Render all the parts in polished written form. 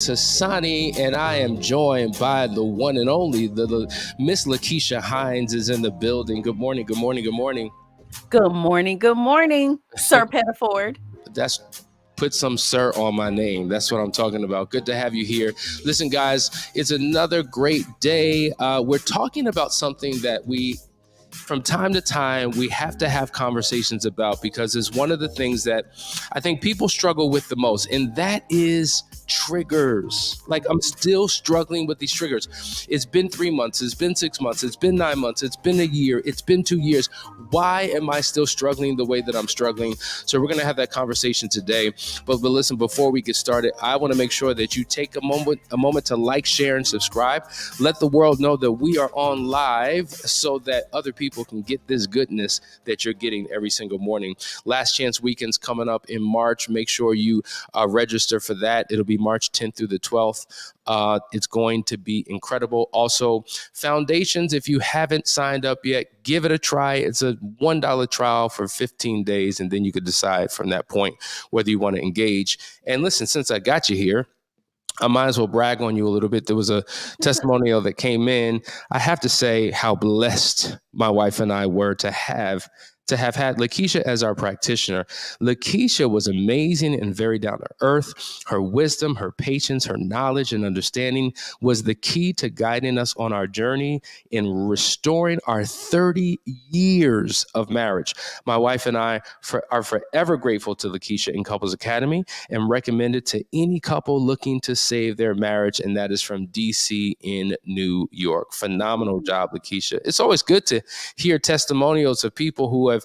Tasani, and I am joined by the one and only the Miss Lakeisha Hines is in the building. Good morning, good morning, good morning. Good morning, Sir Pettiford. That's put some sir on my name. That's what I'm talking about. Good to have you here. Listen, guys, it's another great day. We're talking about something that from time to time, we have to have conversations about because it's one of the things that I think people struggle with the most, and that is triggers. Like, I'm still struggling with these triggers. It's been 3 months, it's been 6 months, it's been 9 months, it's been a year, it's been 2 years. Why am I still struggling the way that I'm struggling? So we're going to have that conversation today. But listen, before we get started, I want to make sure that you take a moment to like, share, and subscribe. Let the world know that we are on live so that other people can get this goodness that you're getting every single morning. Last Chance Weekend's coming up in March. Make sure you register for that. It'll be March 10th through the 12th. It's going to be incredible. Also, Foundations, if you haven't signed up yet, give it a try. It's a $1 trial for 15 days, and then you could decide from that point whether you want to engage. And listen, since I got you here, I might as well brag on you a little bit. There was a testimonial that came in. I have to say how blessed my wife and I were to have had Lakeisha as our practitioner. Lakeisha was amazing and very down to earth. Her wisdom, her patience, her knowledge and understanding was the key to guiding us on our journey in restoring our 30 years of marriage. My wife and I are forever grateful to Lakeisha in Couples Academy and recommend it to any couple looking to save their marriage, and that is from DC in New York. Phenomenal job, Lakeisha. It's always good to hear testimonials of people who have,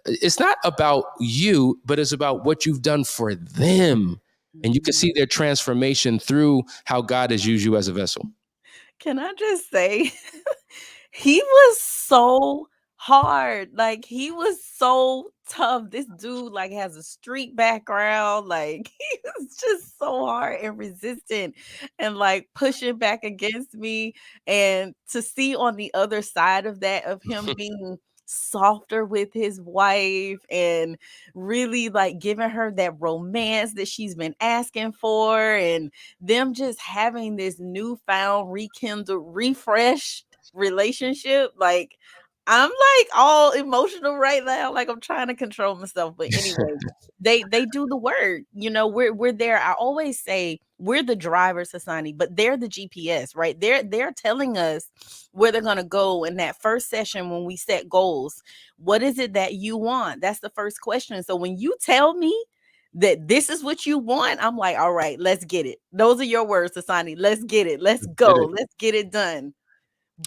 it's not about you, but it's about what you've done for them. And you can see their transformation through how God has used you as a vessel. Can I just say, he was so hard. Like, he was so tough. This dude, like, has a street background. Like, he was just so hard and resistant and, like, pushing back against me. And to see on the other side of that, of him being softer with his wife and really like giving her that romance that she's been asking for, and them just having this newfound, rekindled, refreshed relationship. Like, I'm like all emotional right now. Like, I'm trying to control myself. But anyway, they do the work. You know, we're there. I always say we're the driver, Sasani, but they're the GPS, right? They're telling us where they're gonna go in that first session when we set goals. What is it that you want? That's the first question. So when you tell me that this is what you want, I'm like, all right, let's get it. Those are your words, Sasani. Let's get it. Let's go. Let's get it done.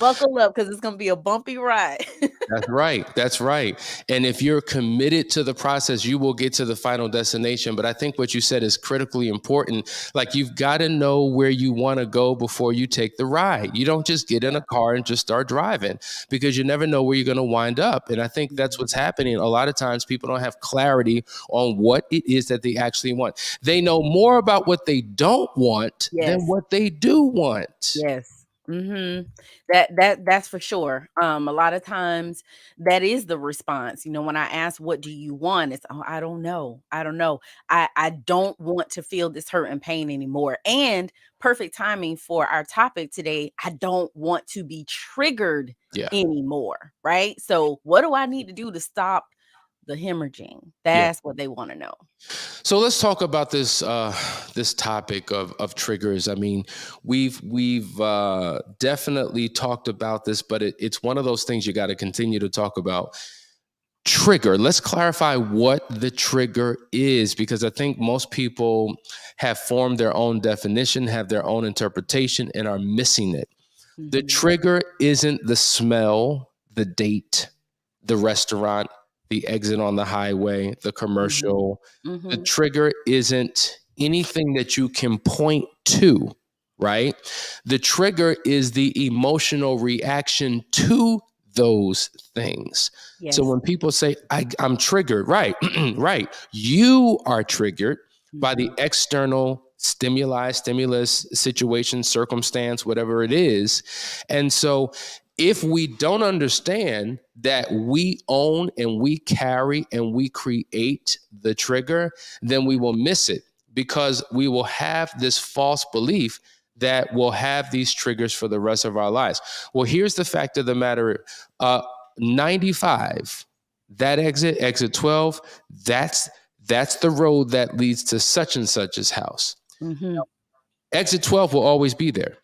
Buckle up, because it's going to be a bumpy ride. That's right. That's right. And if you're committed to the process, you will get to the final destination. But I think what you said is critically important. Like, you've got to know where you want to go before you take the ride. You don't just get in a car and just start driving, because you never know where you're going to wind up. And I think that's what's happening. A lot of times people don't have clarity on what it is that they actually want. They know more about what they don't want than what they do want. Yes. That's for sure. A lot of times that is the response. You know, when I ask, what do you want? It's, oh, I don't know. I don't know. I don't want to feel this hurt and pain anymore. And perfect timing for our topic today. I don't want to be triggered anymore. Right. So what do I need to do to stop the hemorrhaging? That's what they want to know. So let's talk about this this topic of triggers. I mean, we've definitely talked about this, but it's one of those things you got to continue to talk about. Trigger. Let's clarify what the trigger is, because I think most people have formed their own definition, have their own interpretation, and are missing it. The trigger isn't the smell, the date, the restaurant, the exit on the highway, the commercial. The trigger isn't anything that you can point to, right? The trigger is the emotional reaction to those things. So when people say, I'm triggered, right, right, you are triggered by the external stimulus, situation, circumstance, whatever it is. And so if we don't understand that we own and we carry and we create the trigger, then we will miss it. because we will have this false belief that we'll have these triggers for the rest of our lives. Well, here's the fact of the matter. 95, that exit 12, that's the road that leads to such and such's house. Mm-hmm. Exit 12 will always be there.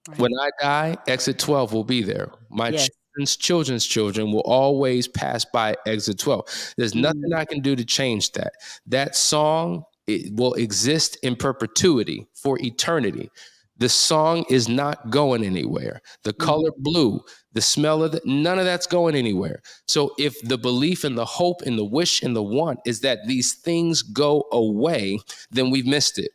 Right. When I die, exit 12 will be there. My Yes. children's children will always pass by exit 12. There's nothing I can do to change that. That song, it will exist in perpetuity for eternity. The song is not going anywhere. The color blue, the smell of none of that's going anywhere. So if the belief and the hope and the wish and the want is that these things go away, then we've missed it.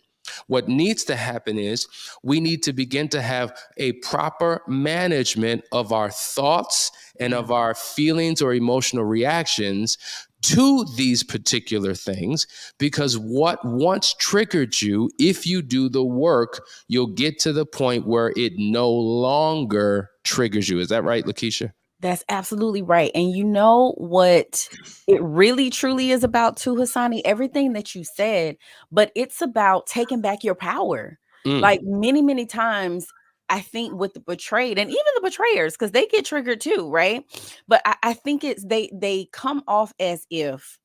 What needs to happen is we need to begin to have a proper management of our thoughts and of our feelings or emotional reactions to these particular things, because what once triggered you, if you do the work, you'll get to the point where it no longer triggers you. Is that right, Lakeisha? That's absolutely right. And you know what it really truly is about too, Hassani? Everything that you said, but it's about taking back your power. Like many, many times, I think with the betrayed and even the betrayers, because they get triggered too, right? But I think it's they come off as if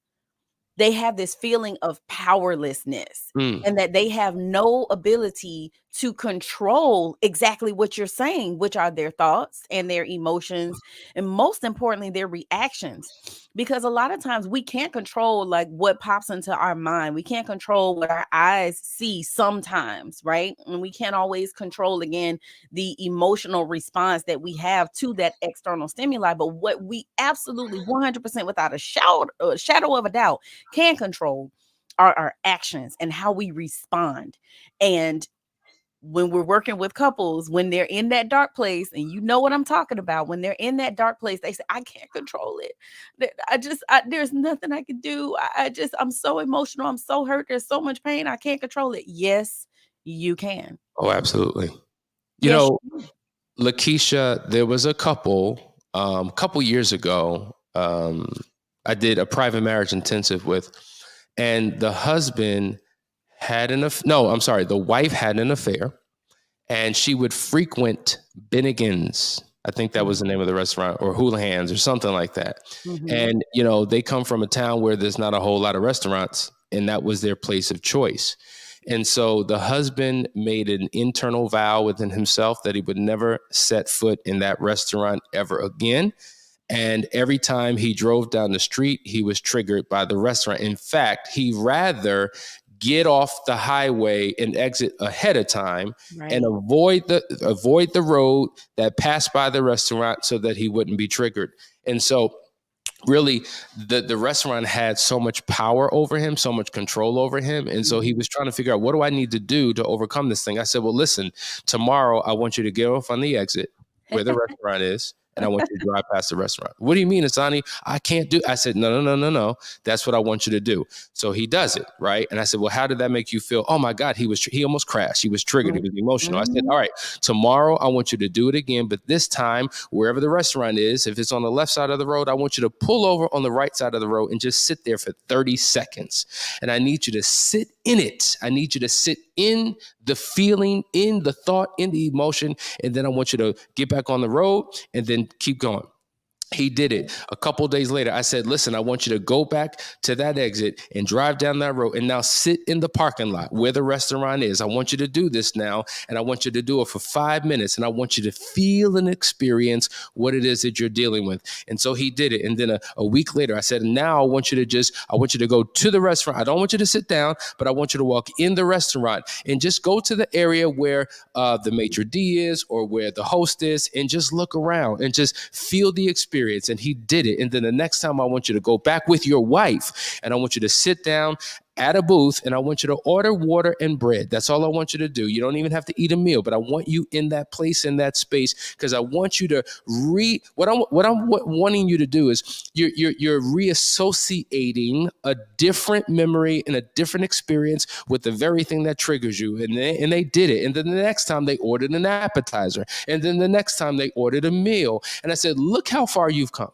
they have this feeling of powerlessness and that they have no ability to control exactly what you're saying, which are their thoughts and their emotions, and most importantly, their reactions. Because a lot of times we can't control like what pops into our mind. We can't control what our eyes see sometimes, right? And we can't always control, again, the emotional response that we have to that external stimuli. But what we absolutely 100% without a shadow of a doubt can control are our actions and how we respond. And when we're working with couples, when they're in that dark place, and you know what I'm talking about, when they're in that dark place, they say, I can't control it. There's nothing I can do. I'm so emotional. I'm so hurt. There's so much pain. I can't control it. Yes, you can. Oh, absolutely. Yes, Lakeisha, there was a couple years ago, I did a private marriage intensive with, and the husband had the wife had an affair, and she would frequent Bennigan's. I think that was the name of the restaurant, or Houlihan's or something like that. And, they come from a town where there's not a whole lot of restaurants, and that was their place of choice. And so the husband made an internal vow within himself that he would never set foot in that restaurant ever again. And every time he drove down the street, he was triggered by the restaurant. In fact, he'd rather get off the highway and exit ahead of time and avoid the road that passed by the restaurant so that he wouldn't be triggered. And so really the restaurant had so much power over him, so much control over him. And so he was trying to figure out, what do I need to do to overcome this thing? I said, well, listen, tomorrow I want you to get off on the exit where the restaurant is, and I want you to drive past the restaurant. What do you mean, Asani? I can't do. I said, no. That's what I want you to do. So he does it, right? And I said, well, how did that make you feel? Oh my God, he almost crashed. He was triggered. He was emotional. I said, all right, tomorrow I want you to do it again, but this time, wherever the restaurant is, if it's on the left side of the road, I want you to pull over on the right side of the road and just sit there for 30 seconds. And I need you to sit in it. I need you to sit in the feeling, in the thought, in the emotion. And then I want you to get back on the road and then keep going. He did it. A couple days later, I said, listen, I want you to go back to that exit and drive down that road and now sit in the parking lot where the restaurant is. I want you to do this now, and I want you to do it for 5 minutes, and I want you to feel and experience what it is that you're dealing with. And so he did it. And then a week later, I said, now I want you to go to the restaurant. I don't want you to sit down, but I want you to walk in the restaurant and just go to the area where the maitre d' is, or where the host is, and just look around and just feel the experience. And he did it. And then the next time, I want you to go back with your wife, and I want you to sit down at a booth, and I want you to order water and bread. That's all I want you to do. You don't even have to eat a meal, but I want you in that place, in that space, because I want you to what I'm wanting you to do is you're reassociating a different memory and a different experience with the very thing that triggers you. And they did it. And then the next time, they ordered an appetizer, and then the next time they ordered a meal. And I said, look how far you've come.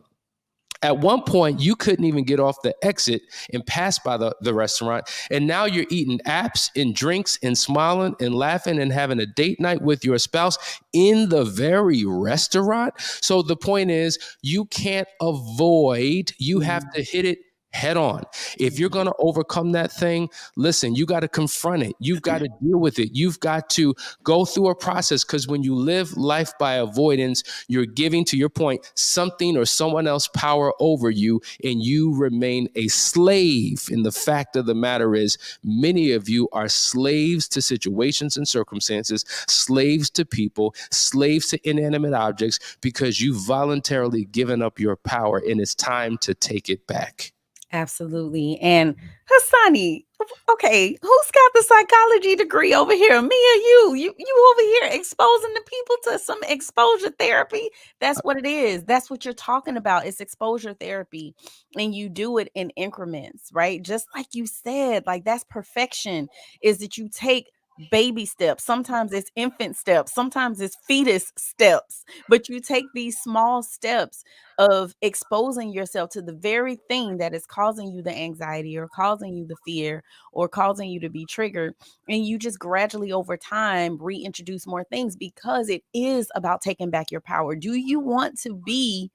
At one point, you couldn't even get off the exit and pass by the restaurant. And now you're eating apps and drinks and smiling and laughing and having a date night with your spouse in the very restaurant. So the point is, you can't avoid, you have to hit it head on. If you're going to overcome that thing, listen, you got to confront it. You've got to deal with it. You've got to go through a process, because when you live life by avoidance, you're giving, to your point, something or someone else power over you, and you remain a slave. And the fact of the matter is, many of you are slaves to situations and circumstances, slaves to people, slaves to inanimate objects, because you've voluntarily given up your power, and it's time to take it back. Absolutely. And Hassani, okay, who's got the psychology degree over here? Me or you? You over here exposing the people to some exposure therapy. That's what it is. That's what you're talking about. It's exposure therapy. And you do it in increments, right? Just like you said, like that's perfection, is that you take baby steps. Sometimes it's infant steps, sometimes it's fetus steps, but you take these small steps of exposing yourself to the very thing that is causing you the anxiety or causing you the fear or causing you to be triggered. And you just gradually over time reintroduce more things, because it is about taking back your power. Do you want to be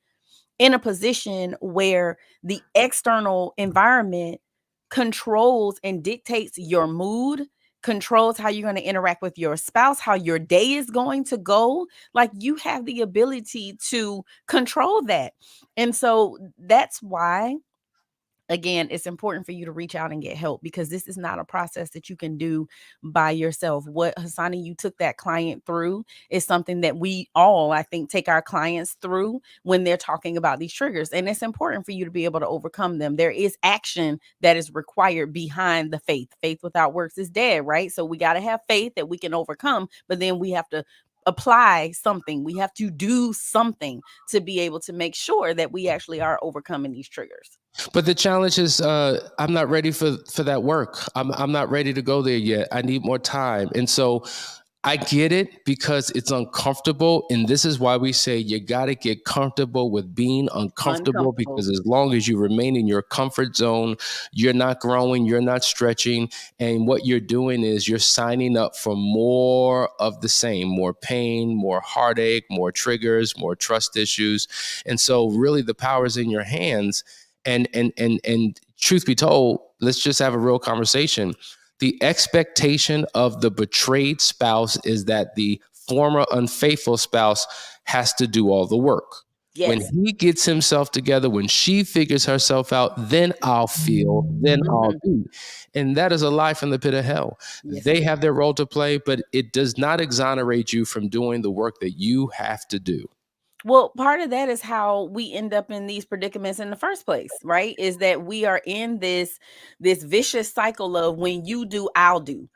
in a position where the external environment controls and dictates your mood, controls how you're going to interact with your spouse, how your day is going to go? Like, you have the ability to control that. And so that's why, again, it's important for you to reach out and get help, because this is not a process that you can do by yourself. What Hassani, you took that client through is something that we all, I think, take our clients through when they're talking about these triggers. And it's important for you to be able to overcome them. There is action that is required behind the faith. Faith without works is dead, right? So we got to have faith that we can overcome, but then we have to apply something. We have to do something to be able to make sure that we actually are overcoming these triggers. But the challenge is, I'm not ready for that work. I'm not ready to go there yet. I need more time. And so I get it, because it's uncomfortable. And this is why we say you got to get comfortable with being uncomfortable, Uncomfortable. because as long as you remain in your comfort zone, you're not growing, you're not stretching. And what you're doing is you're signing up for more of the same, more pain, more heartache, more triggers, more trust issues. And so really the power is in your hands. And truth be told, let's just have a real conversation. The expectation of the betrayed spouse is that the former unfaithful spouse has to do all the work. When Yes. he gets himself together, when she figures herself out, then I'll feel, then I'll be. And that is a lie from the pit of hell. Yes, They it have their role to play, but it does not exonerate you from doing the work that you have to do. Well, part of that is how we end up in these predicaments in the first place, right? Is that we are in this vicious cycle of, when you do, I'll do.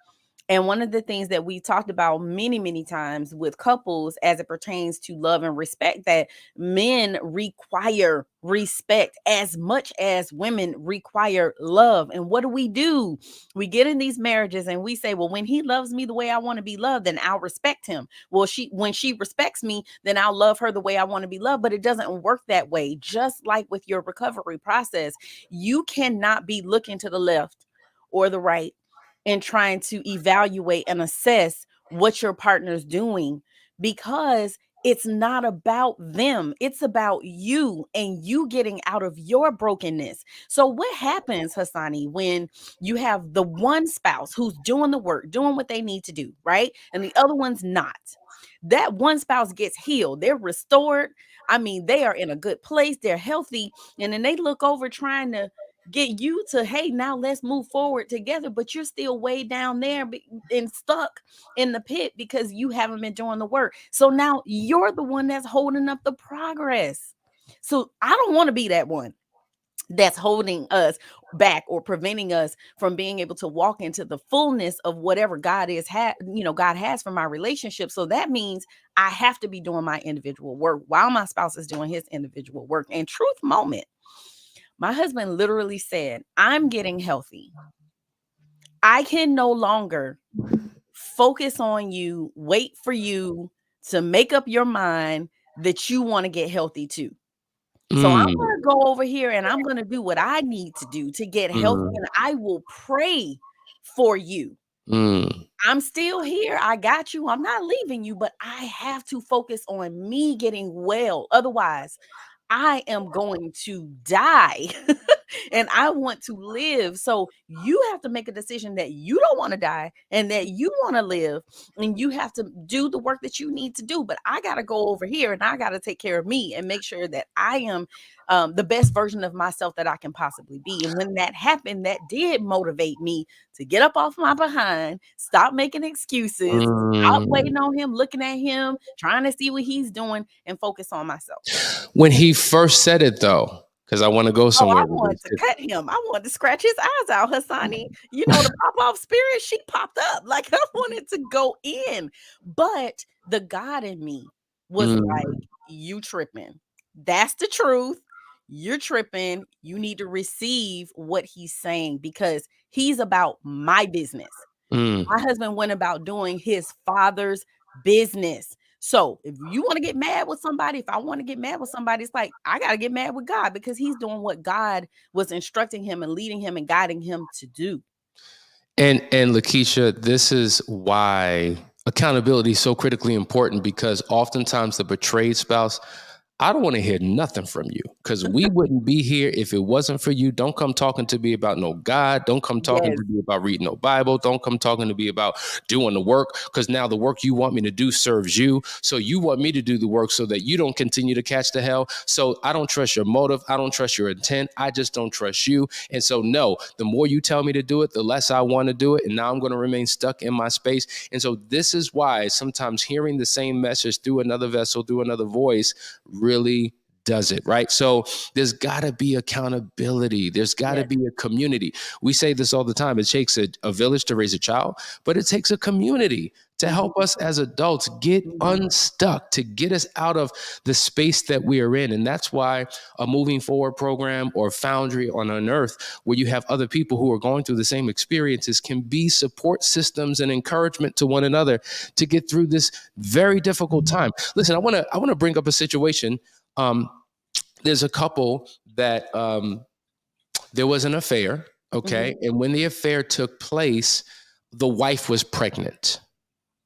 And one of the things that we talked about many, many times with couples as it pertains to love and respect, that men require respect as much as women require love. And what do? We get in these marriages and we say, well, when he loves me the way I want to be loved, then I'll respect him. Well, when she respects me, then I'll love her the way I want to be loved. But it doesn't work that way. Just like with your recovery process, you cannot be looking to the left or the right and trying to evaluate and assess what your partner's doing, because it's not about them. It's about you and you getting out of your brokenness. So what happens, Hassani, when you have the one spouse who's doing the work, doing what they need to do, right? And the other one's not? That one spouse gets healed. They're restored. I mean, they are in a good place. They're healthy. And then they look over trying to get you to, hey, now let's move forward together, but you're still way down there and stuck in the pit because you haven't been doing the work. So now you're the one that's holding up the progress. So I don't want to be that one that's holding us back or preventing us from being able to walk into the fullness of whatever God God has for my relationship. So that means I have to be doing my individual work while my spouse is doing his individual work. And truth moment, my husband literally said, I'm getting healthy. I can no longer focus on you, wait for you to make up your mind that you want to get healthy too. So I'm Mm, gonna go over here and I'm gonna do what I need to do to get healthy, mm, and I will pray for you. mm, I'm still here. I got you. I'm not leaving you, but I have to focus on me getting well. Otherwise, I am going to die and I want to live. So you have to make a decision that you don't want to die and that you want to live. And you have to do the work that you need to do. But I got to go over here and I got to take care of me and make sure that I am the best version of myself that I can possibly be. And when that happened, that did motivate me to get up off my behind, stop making excuses, stop mm. waiting on him, looking at him, trying to see what he's doing, and focus on myself. When he first said it, though, because I want to go Oh, I somewhere with wanted to this. cut him. I wanted to scratch his eyes out, Hassani. You know, the pop off spirit, she popped up. Like I wanted to go in. But the God in me was like, Mm, you tripping. That's the truth. You're tripping. You need to receive what he's saying because he's about my business. mm. My husband went about doing his father's business. So if you want to get mad with somebody, if I want to get mad with somebody, it's like I got to get mad with God because he's doing what God was instructing him and leading him and guiding him to do. And Lakeisha, this is why accountability is so critically important because oftentimes the betrayed spouse, I don't want to hear nothing from you because we wouldn't be here if it wasn't for you. Don't come talking to me about no God. Don't come talking Yes. to me about reading no Bible. Don't come talking to me about doing the work because now the work you want me to do serves you. So you want me to do the work so that you don't continue to catch the hell. So I don't trust your motive. I don't trust your intent. I just don't trust you. And so, no, the more you tell me to do it, the less I want to do it. And now I'm going to remain stuck in my space. And so this is why sometimes hearing the same message through another vessel, through another voice, really does it, right? So there's got to be accountability. There's got to Yes. be a community. We say this all the time. It takes a village to raise a child, but it takes a community to Mhm. help us as adults get Mhm. unstuck, to get us out of the space that we are in. And that's why a moving forward program or Foundry on Unearth, where you have other people who are going through the same experiences, can be support systems and encouragement to one another to get through this very difficult time. Listen, I want to bring up a situation. Um, there's a couple that there was an affair, okay, Mhm. and when the affair took place, the wife was pregnant,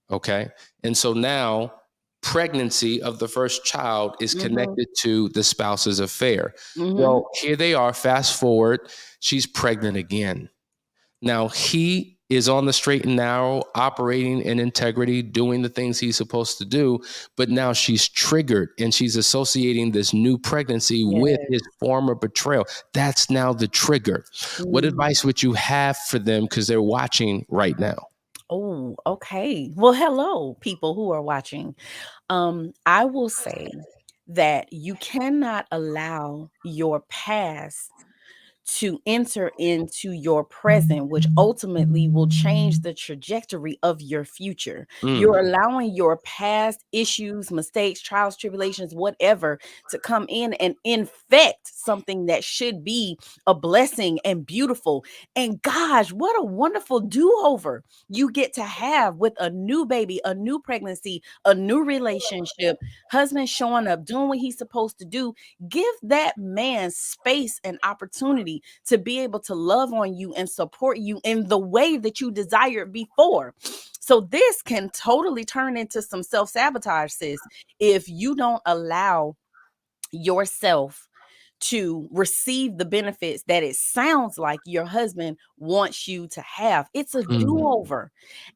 okay, and so now pregnancy of the first child is Mhm. connected to the spouse's affair. Mhm. Well, here they are. Fast forward, she's pregnant again. Now he is on the straight and narrow, operating in integrity, doing the things he's supposed to do. But now she's triggered and she's associating this new pregnancy with Yes. his former betrayal. That's now the trigger. What Mm. advice would you have for them? Because they're watching right now. Oh, okay. Well, hello, people who are watching. I will say that you cannot allow your past to enter into your present, which ultimately will change the trajectory of your future. You're Mm, allowing your past issues, mistakes, trials, tribulations, whatever, to come in and infect something that should be a blessing and beautiful. And gosh, what a wonderful do over you get to have with a new baby, a new pregnancy, a new relationship, husband showing up, doing what he's supposed to do. Give that man space and opportunity to be able to love on you and support you in the way that you desired before. So this can totally turn into some self-sabotage, sis, if you don't allow yourself to receive the benefits that it sounds like your husband wants you to have. It's a mm, do-over.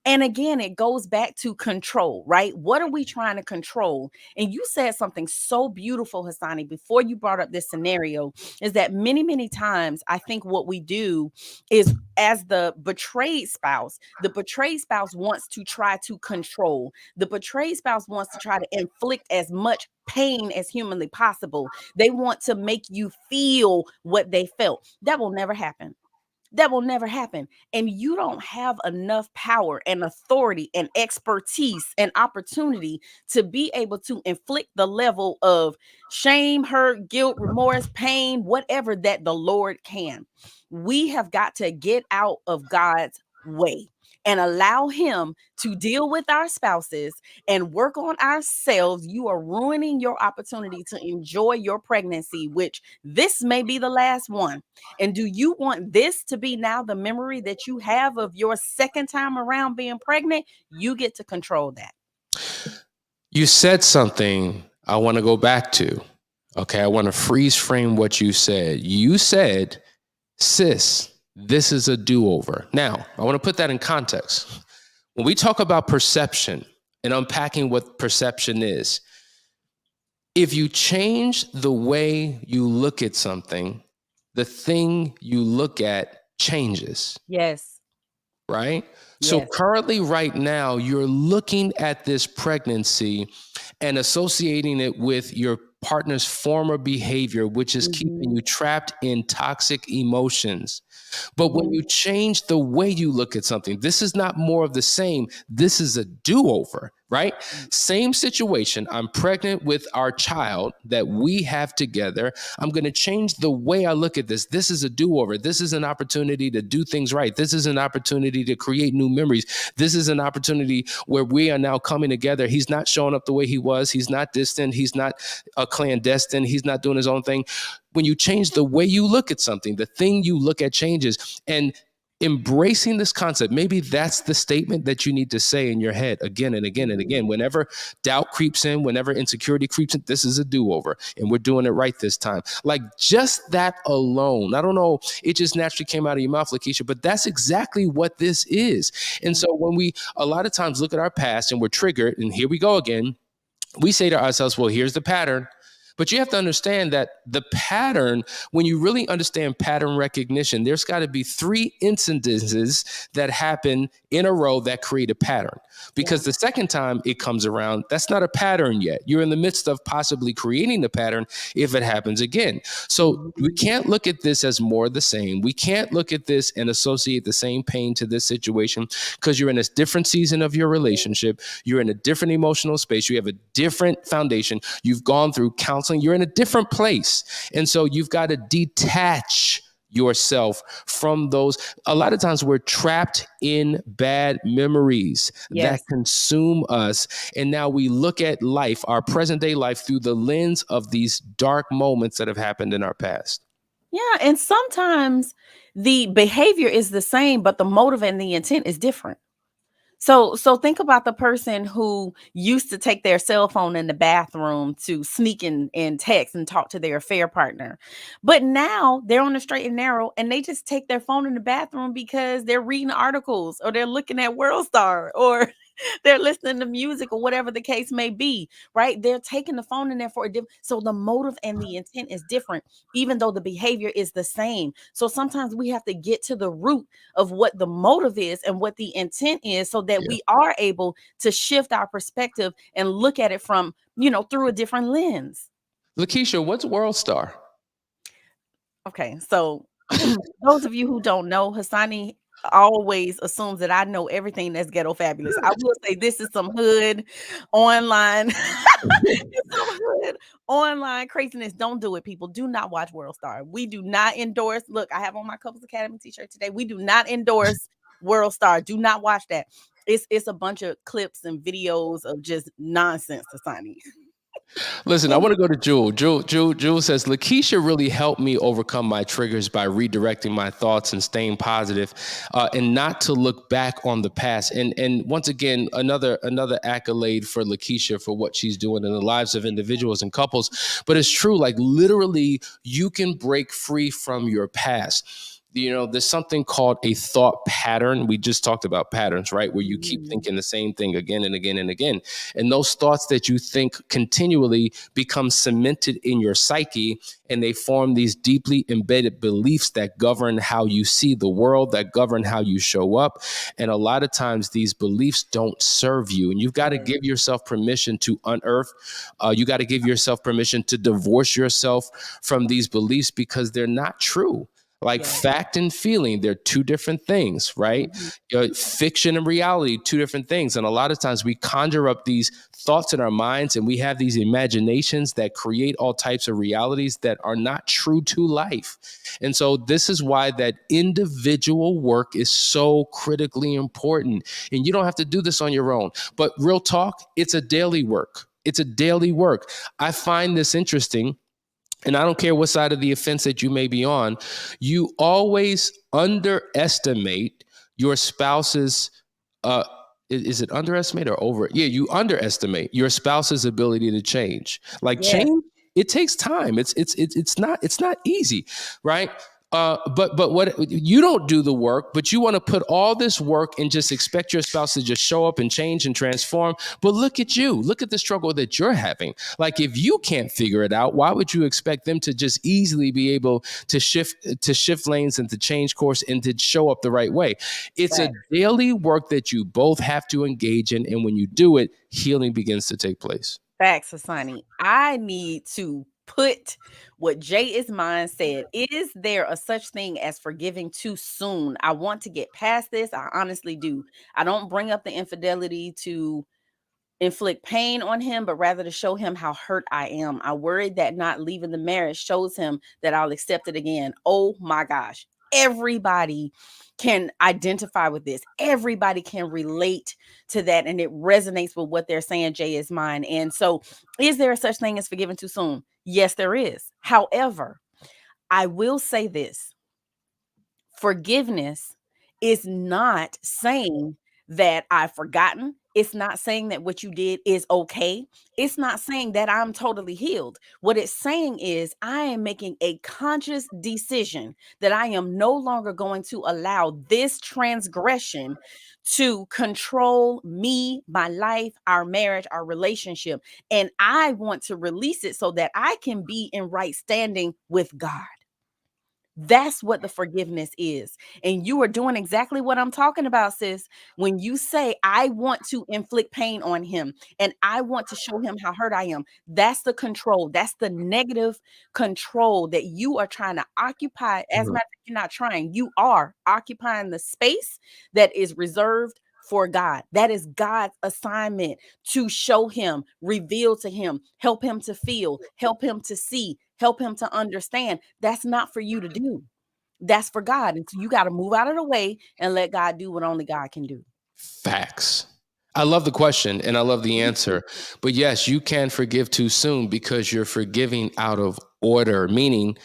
And again, it goes back to control, right? What are we trying to control? And you said something so beautiful, Hassani, before you brought up this scenario, is that many, many times I think what we do is, as the betrayed spouse wants to try to control. The betrayed spouse wants to try to inflict as much pain as humanly possible. They want to make you feel what they felt. That will never happen. That will never happen. And you don't have enough power and authority and expertise and opportunity to be able to inflict the level of shame, hurt, guilt, remorse, pain, whatever that the Lord can. We have got to get out of God's way. and allow him to deal with our spouses and work on ourselves, you are ruining your opportunity to enjoy your pregnancy, which this may be the last one. And do you want this to be now the memory that you have of your second time around being pregnant? You get to control that. You said something I want to go back to. Okay, I want to freeze frame what you said. You said, sis, this is a do-over. Now, I want to put that in context. When we talk about perception and unpacking what perception is, if you change the way you look at something, the thing you look at changes. Yes. Right? Yes. So currently right now, you're looking at this pregnancy and associating it with your partner's former behavior, which is keeping you trapped in toxic emotions. But when you change the way you look at something, this is not more of the same. This is a do-over, right? Same situation. I'm pregnant with our child that we have together. I'm going to change the way I look at this. This is a do-over. This is an opportunity to do things right. This is an opportunity to create new memories. This is an opportunity where we are now coming together. He's not showing up the way he was. He's not distant. He's not a clandestine. He's not doing his own thing. When you change the way you look at something, the thing you look at changes. And embracing this concept, maybe that's the statement that you need to say in your head again and again and again. Whenever doubt creeps in, whenever insecurity creeps in, this is a do-over and we're doing it right this time. Like just that alone, I don't know, it just naturally came out of your mouth, Lakeisha, but that's exactly what this is. And so when we a lot of times look at our past and we're triggered, and here we go again, we say to ourselves, well, here's the pattern. But you have to understand that the pattern, when you really understand pattern recognition, there's got to be 3 incidences that happen in a row that create a pattern. Because the second time it comes around, that's not a pattern yet. You're in the midst of possibly creating the pattern if it happens again. So we can't look at this as more of the same. We can't look at this and associate the same pain to this situation because you're in a different season of your relationship. You're in a different emotional space. You have a different foundation. You've gone through counseling. You're in a different place. And so you've got to detach yourself from those. A lot of times we're trapped in bad memories that consume us. And now we look at life, our present day life, through the lens of these dark moments that have happened in our past. Yeah. And sometimes the behavior is the same, but the motive and the intent is different. So think about the person who used to take their cell phone in the bathroom to sneak in and text and talk to their affair partner. But now they're on the straight and narrow and they just take their phone in the bathroom because they're reading articles or they're looking at World Star or they're listening to music or whatever the case may be, right? They're taking the phone in there for a different. So the motive and the intent is different, even though the behavior is the same. So sometimes we have to get to the root of what the motive is and what the intent is so that we are able to shift our perspective and look at it from, through a different lens. Lakeisha, what's World Star? Okay, so those of you who don't know, Hassani always assumes that I know everything that's ghetto fabulous. I will say this is some hood online, some hood online craziness. Don't do it, people. Do not watch World Star. We do not endorse. Look, I have on my Couples Academy t-shirt today. We do not endorse World Star. Do not watch that. It's a bunch of clips and videos of just nonsense, Hassani. Listen, I want to go to Jewel. Jewel says, Lakeisha really helped me overcome my triggers by redirecting my thoughts and staying positive, and not to look back on the past. And once again, another accolade for Lakeisha for what she's doing in the lives of individuals and couples. But it's true, like literally, you can break free from your past. There's something called a thought pattern. We just talked about patterns, right? Where you keep thinking the same thing again and again and again. And those thoughts that you think continually become cemented in your psyche, and they form these deeply embedded beliefs that govern how you see the world, that govern how you show up. And a lot of times these beliefs don't serve you. And you've got to give yourself permission to unearth. You got to give yourself permission to divorce yourself from these beliefs because they're not true. Like Yeah. fact and feeling, they're two different things, right? Mhm. Fiction and reality, two different things. And a lot of times we conjure up these thoughts in our minds and we have these imaginations that create all types of realities that are not true to life. And so this is why that individual work is so critically important. And you don't have to do this on your own. But real talk, it's a daily work. It's a daily work. I find this interesting, and I don't care what side of the offense that you may be on, you always underestimate your spouse's is it underestimate or over? Yeah, you underestimate your spouse's ability to change. Like Yes. change, it takes time. It's not easy, right? But what you don't do the work, but you want to put all this work and just expect your spouse to just show up and change and transform. But look at you. Look at the struggle that you're having. Like if you can't figure it out, why would you expect them to just easily be able to shift lanes and to change course and to show up the right way? It's a Facts. daily work that you both have to engage in, and when you do it, healing begins to take place. Facts, Asani. I need to put what Jay is mine said. Is there a such thing as forgiving too soon? I want to get past this. I honestly do. I don't bring up the infidelity to inflict pain on him, but rather to show him how hurt I am. I worried that not leaving the marriage shows him that I'll accept it again. Oh my gosh. Everybody can identify with this. Everybody can relate to that. And it resonates with what they're saying, Jay is mine. And so, is there a such thing as forgiving too soon? Yes, there is. However, I will say this: forgiveness is not saying that I've forgotten. It's not saying that what you did is okay. It's not saying that I'm totally healed. What it's saying is I am making a conscious decision that I am no longer going to allow this transgression to control me, my life, our marriage, our relationship. And I want to release it so that I can be in right standing with God. That's what the forgiveness is. And you are doing exactly what I'm talking about, sis. When you say, I want to inflict pain on him and I want to show him how hurt I am, that's the control. That's the negative control that you are trying to occupy. As a matter of fact, you're not trying, you are occupying the space that is reserved for God. That is God's assignment to show him, reveal to him, help him to feel, help him to see, help him to understand. That's not for you to do. That's for God. And so you got to move out of the way and let God do what only God can do. Facts. I love the question and I love the answer. But yes, you can forgive too soon because you're forgiving out of order, meaning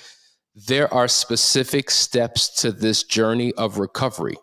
there are specific steps to this journey of recovery.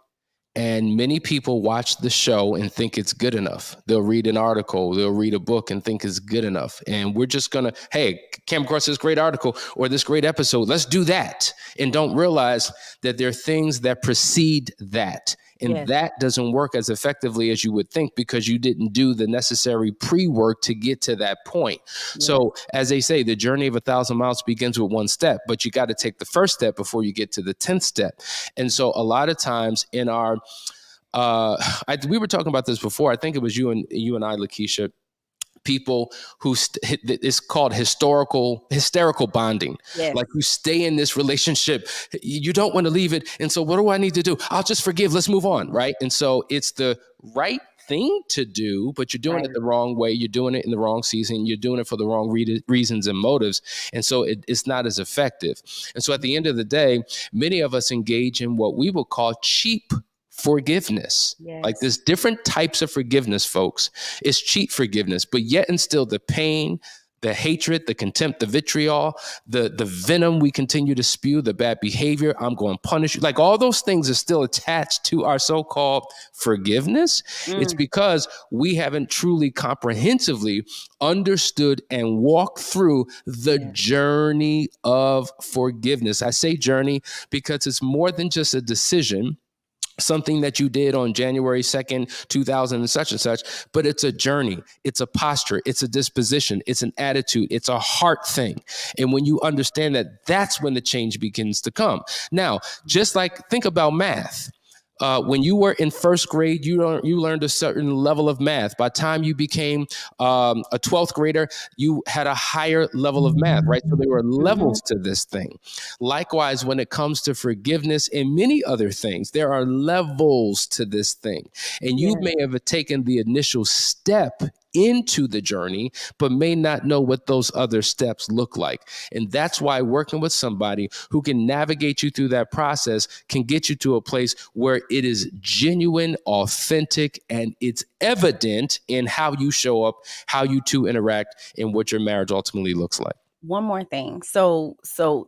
And many people watch the show and think it's good enough. They'll read an article, they'll read a book and think it's good enough. And we're just gonna, hey, came across this great article or this great episode, let's do that. And don't realize that there are things that precede that. And Yes. that doesn't work as effectively as you would think because you didn't do the necessary pre-work to get to that point. Yes. So as they say, the journey of 1,000 miles begins with one step, but you got to take the first step before you get to the 10th step. And so a lot of times in our we were talking about this before. I think it was you and I, Lakeisha. People who it's called hysterical bonding. Yes. Like you stay in this relationship, you don't want to leave it, and so what do I need to do? I'll just forgive. Let's move on, right? And so it's the right thing to do, but you're doing it the wrong way. You're doing it in the wrong season. You're doing it for the wrong reasons and motives, and so it's not as effective. And so at the end of the day, many of us engage in what we will call cheap forgiveness. Yes. Like there's different types of forgiveness, folks. It's cheap forgiveness, but yet and still the pain, the hatred, the contempt, the vitriol, the venom we continue to spew, the bad behavior, I'm going to punish you. Like all those things are still attached to our so-called forgiveness. It's because we haven't truly comprehensively understood and walked through the journey of forgiveness. I say journey because it's more than just a decision, something that you did on January 2nd, 2000 and such, but it's a journey. It's a posture. It's a disposition. It's an attitude. It's a heart thing. And when you understand that, that's when the change begins to come. Now, just like think about math. When you were in first grade, you learned a certain level of math. By the time you became a 12th grader, you had a higher level of math, right? So there were Mhm. levels to this thing. Likewise, when it comes to forgiveness and many other things, there are levels to this thing. And you Yeah. may have taken the initial step into the journey, but may not know what those other steps look like. And that's why working with somebody who can navigate you through that process can get you to a place where it is genuine, authentic, and it's evident in how you show up, how you two interact, and what your marriage ultimately looks like. One more thing. So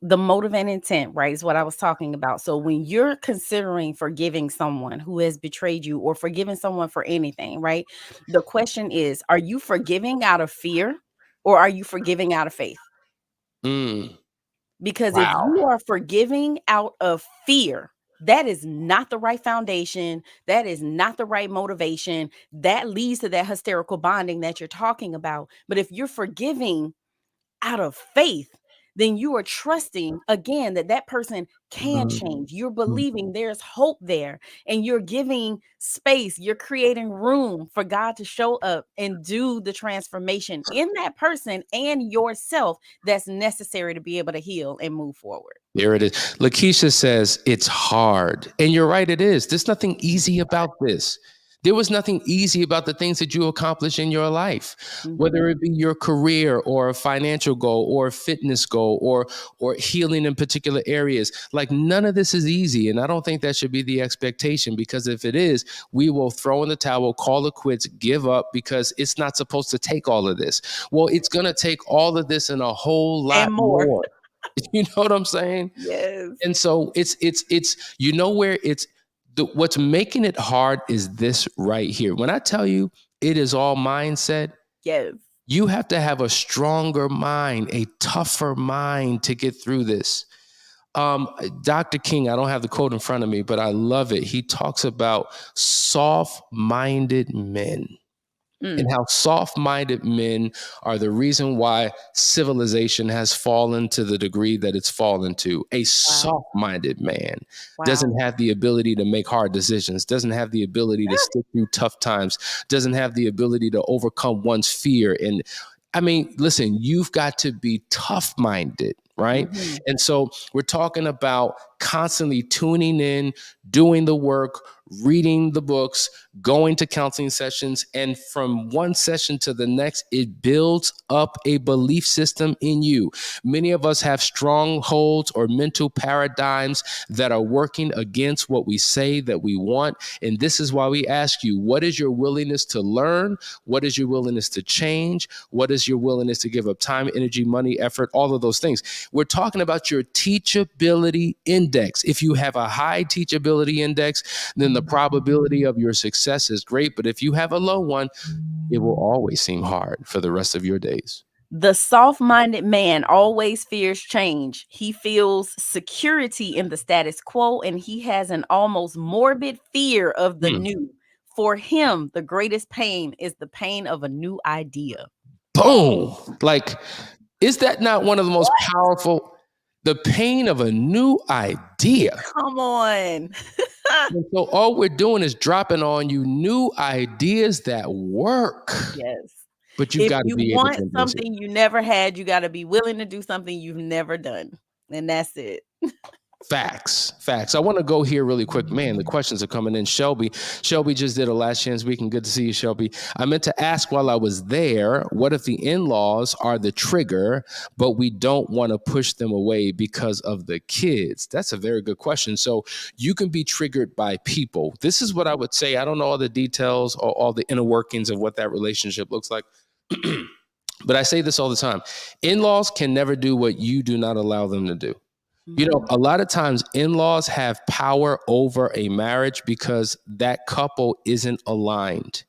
the motive and intent, right, is what I was talking about. So when you're considering forgiving someone who has betrayed you or forgiving someone for anything, right? The question is, are you forgiving out of fear or are you forgiving out of faith? Mm, Because if wow. you are forgiving out of fear, that is not the right foundation. That is not the right motivation. That leads to that hysterical bonding that you're talking about. But if you're forgiving out of faith, then you are trusting again that that person can change. You're believing there's hope there, and you're giving space. You're creating room for God to show up and do the transformation in that person and yourself that's necessary to be able to heal and move forward. There it is. Lakeisha says it's hard. And you're right, it is. There's nothing easy about this. There was nothing easy about the things that you accomplish in your life, whether Mhm. it be your career or a financial goal or a fitness goal or healing in particular areas. Like none of this is easy. And I don't think that should be the expectation, because if it is, we will throw in the towel, call it quits, give up, because it's not supposed to take all of this. Well, it's going to take all of this and a whole lot And more. more. You know what I'm saying? Yes. And so it's you know where it's what's making it hard is this right here. When I tell you it is all mindset, Yes. you have to have a stronger mind, a tougher mind to get through this. Dr. King, I don't have the quote in front of me, but I love it. He talks about soft-minded men, and Mm. how soft-minded men are the reason why civilization has fallen to the degree that it's fallen to. A Wow. soft-minded man Wow. doesn't have the ability to make hard decisions, doesn't have the ability to stick through tough times, doesn't have the ability to overcome one's fear. And I mean, listen, you've got to be tough-minded, right? Mhm. And so we're talking about constantly tuning in, doing the work, reading the books, going to counseling sessions, and from one session to the next, it builds up a belief system in you. Many of us have strongholds or mental paradigms that are working against what we say that we want. And this is why we ask you, what is your willingness to learn? What is your willingness to change? What is your willingness to give up time, energy, money, effort, all of those things? We're talking about your teachability index. If you have a high teachability index, then the probability of your success is great. But if you have a low one, it will always seem hard for the rest of your days. The soft-minded man always fears change. He feels security in the status quo, and he has an almost morbid fear of the Hmm. new. For him, the greatest pain is the pain of a new idea. Boom. Like, is that not one of the most powerful? The pain of a new idea. Come on. And so all we're doing is dropping on you new ideas that work, Yes. but you've If got to you be able to want embrace it. something you never had, you gotta be willing to do something you've never done, and that's it. Facts, facts. I want to go here really quick. Man, the questions are coming in. Shelby just did a last chance weekend. Good to see you, Shelby. I meant to ask while I was there, what if the in-laws are the trigger, but we don't want to push them away because of the kids? That's a very good question. So you can be triggered by people. This is what I would say. I don't know all the details or all the inner workings of what that relationship looks like. But I say this all the time. In-laws can never do what you do not allow them to do. You know, Mhm. a lot of times in-laws have power over a marriage because that couple isn't aligned.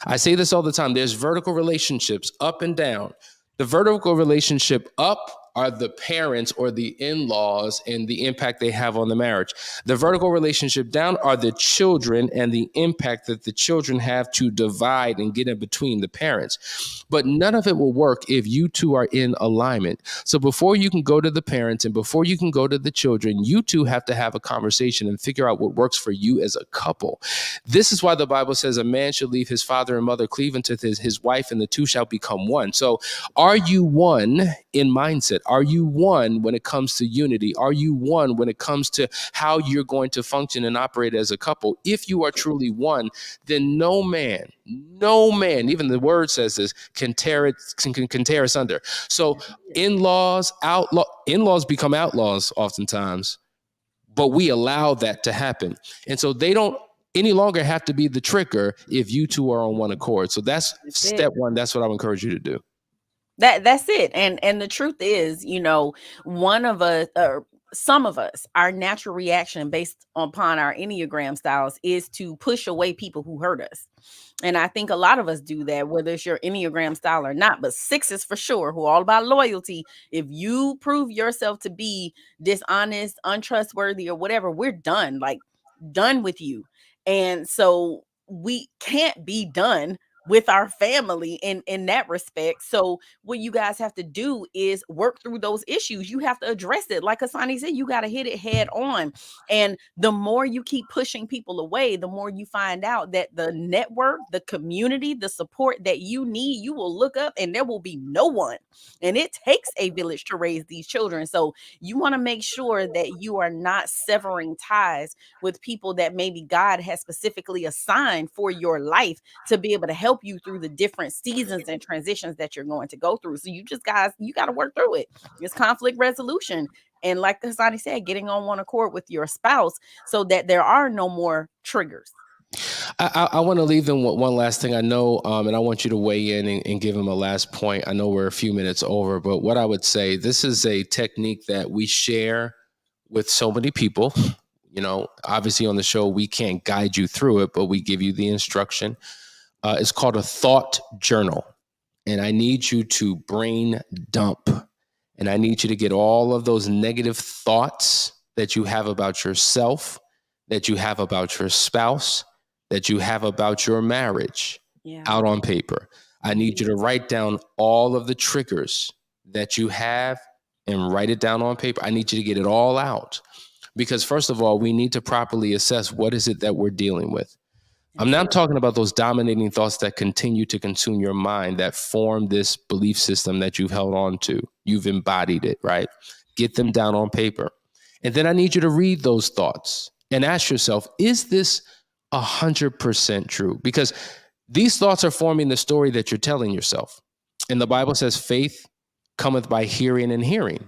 I say this all the time. There's vertical relationships up and down. The vertical relationship up are the parents or the in-laws and the impact they have on the marriage. The vertical relationship down are the children and the impact that the children have to divide and get in between the parents. But none of it will work if you two are in alignment. So before you can go to the parents and before you can go to the children, you two have to have a conversation and figure out what works for you as a couple. This is why the Bible says a man should leave his father and mother, cleave unto his wife, and the two shall become one. So are you one in mindset? Are you one when it comes to unity? Are you one when it comes to how you're going to function and operate as a couple? If you are truly one, then no man, even the word says this, can tear us under. So in-laws become outlaws oftentimes, but we allow that to happen. And so they don't any longer have to be the trigger if you two are on one accord. So that's step one. That's what I would encourage you to do. That's it. And the truth is, one of us, or some of us, our natural reaction based upon our Enneagram styles is to push away people who hurt us. And I think a lot of us do that, whether it's your Enneagram style or not. But sixes for sure, who are all about loyalty. If you prove yourself to be dishonest, untrustworthy, or whatever, we're done. Like, done with you. And so we can't be done with our family in that respect. So what you guys have to do is work through those issues. You have to address it. Like Asani said, you got to hit it head on. And the more you keep pushing people away, the more you find out that the network, the community, the support that you need, you will look up and there will be no one. And it takes a village to raise these children. So you want to make sure that you are not severing ties with people that maybe God has specifically assigned for your life to be able to help you through the different seasons and transitions that you're going to go through. So you got to work through it. It's conflict resolution. And like Hassani said, getting on one accord with your spouse so that there are no more triggers. I want to leave them with one last thing. I know, and I want you to weigh in and give them a last point. I know we're a few minutes over, but what I would say, this is a technique that we share with so many people. Obviously on the show, we can't guide you through it, but we give you the instruction. It's called a thought journal. And I need you to brain dump. And I need you to get all of those negative thoughts that you have about yourself, that you have about your spouse, that you have about your marriage out on paper. I need you to write down all of the triggers that you have and write it down on paper. I need you to get it all out. Because first of all, we need to properly assess what is it that we're dealing with. I'm not talking about those dominating thoughts that continue to consume your mind, that form this belief system that you've held on to. You've embodied it, right? Get them down on paper. And then I need you to read those thoughts and ask yourself, is this 100% true? Because these thoughts are forming the story that you're telling yourself. And the Bible says faith cometh by hearing and hearing.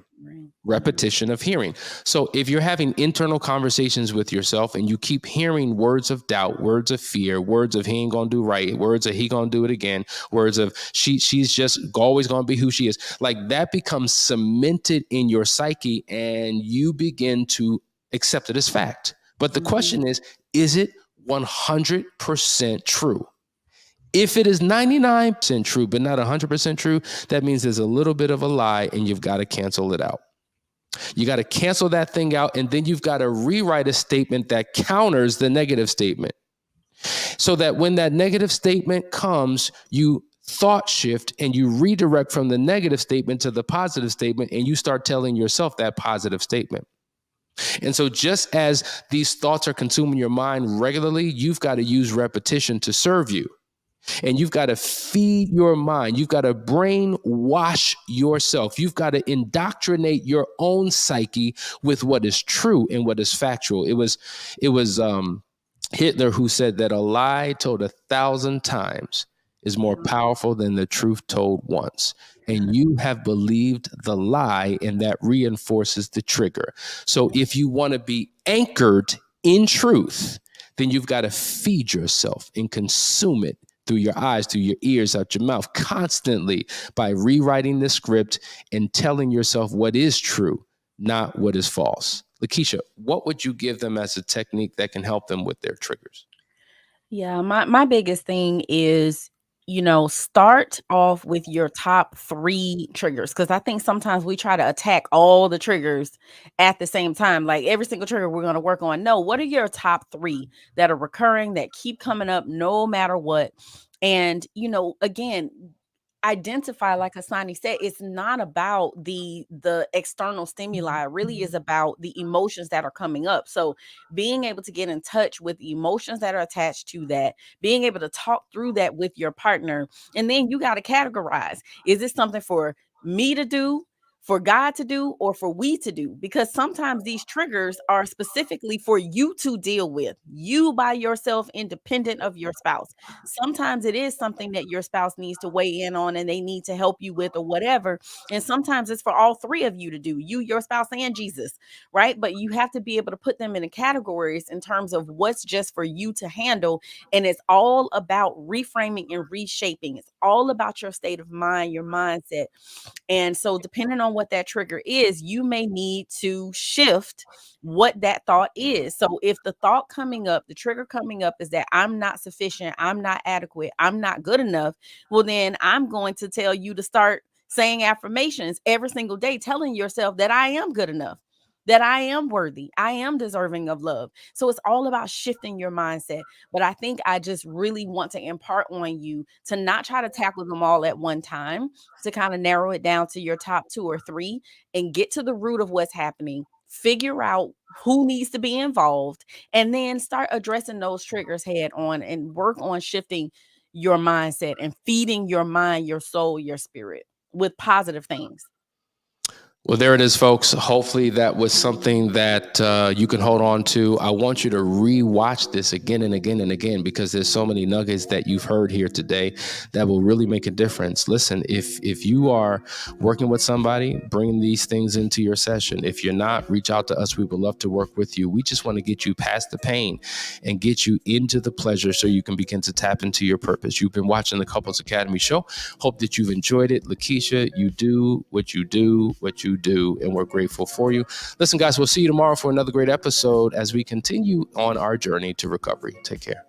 Repetition of hearing. So if you're having internal conversations with yourself and you keep hearing words of doubt, words of fear, words of he ain't gonna do right, words of he gonna do it again, words of she's just always gonna be who she is, like that becomes cemented in your psyche and you begin to accept it as fact. But the question is it 100% true? If it is 99% true, but not 100% true, that means there's a little bit of a lie and you've got to cancel it out. You got to cancel that thing out, and then you've got to rewrite a statement that counters the negative statement. So that when that negative statement comes, you thought shift and you redirect from the negative statement to the positive statement, and you start telling yourself that positive statement. And so just as these thoughts are consuming your mind regularly, you've got to use repetition to serve you. And you've got to feed your mind. You've got to brainwash yourself. You've got to indoctrinate your own psyche with what is true and what is factual. It was Hitler who said that a lie told 1,000 times is more powerful than the truth told once. And you have believed the lie, and that reinforces the trigger. So if you want to be anchored in truth, then you've got to feed yourself and consume it through your eyes, through your ears, out your mouth, constantly by rewriting the script and telling yourself what is true, not what is false. Lakeisha, what would you give them as a technique that can help them with their triggers? Yeah, my biggest thing is start off with your top 3 triggers, because I think sometimes we try to attack all the triggers at the same time. Like every single trigger we're going to work on. No, what are your top 3 that are recurring, that keep coming up no matter what? And, again, identify, like Asani said, it's not about the external stimuli. It really is about the emotions that are coming up. So being able to get in touch with the emotions that are attached to that, being able to talk through that with your partner, and then you got to categorize, is this something for me to do, for God to do, or for we to do? Because sometimes these triggers are specifically for you to deal with, you by yourself, independent of your spouse. Sometimes it is something that your spouse needs to weigh in on and they need to help you with or whatever. And sometimes it's for all 3 of you to do, you, your spouse, and Jesus, right? But you have to be able to put them in the categories in terms of what's just for you to handle. And it's all about reframing and reshaping. It's all about your state of mind, your mindset. And so, depending on what that trigger is, you may need to shift what that thought is. So, if the thought coming up, the trigger coming up is that I'm not sufficient, I'm not adequate, I'm not good enough, well, then I'm going to tell you to start saying affirmations every single day, telling yourself that I am good enough, that I am worthy, I am deserving of love. So, it's all about shifting your mindset. But I think I just really want to impart on you to not try to tackle them all at one time, to kind of narrow it down to your top 2 or 3 and get to the root of what's happening, figure out who needs to be involved, and then start addressing those triggers head on and work on shifting your mindset and feeding your mind, your soul, your spirit with positive things. Well, there it is, folks. Hopefully that was something that you can hold on to. I want you to rewatch this again and again and again, because there's so many nuggets that you've heard here today that will really make a difference. Listen, if you are working with somebody, bring these things into your session. If you're not, reach out to us. We would love to work with you. We just want to get you past the pain and get you into the pleasure so you can begin to tap into your purpose. You've been watching the Couples Academy show. Hope that you've enjoyed it. Lakeisha, you do, and we're grateful for you. Listen, guys, we'll see you tomorrow for another great episode as we continue on our journey to recovery. Take care.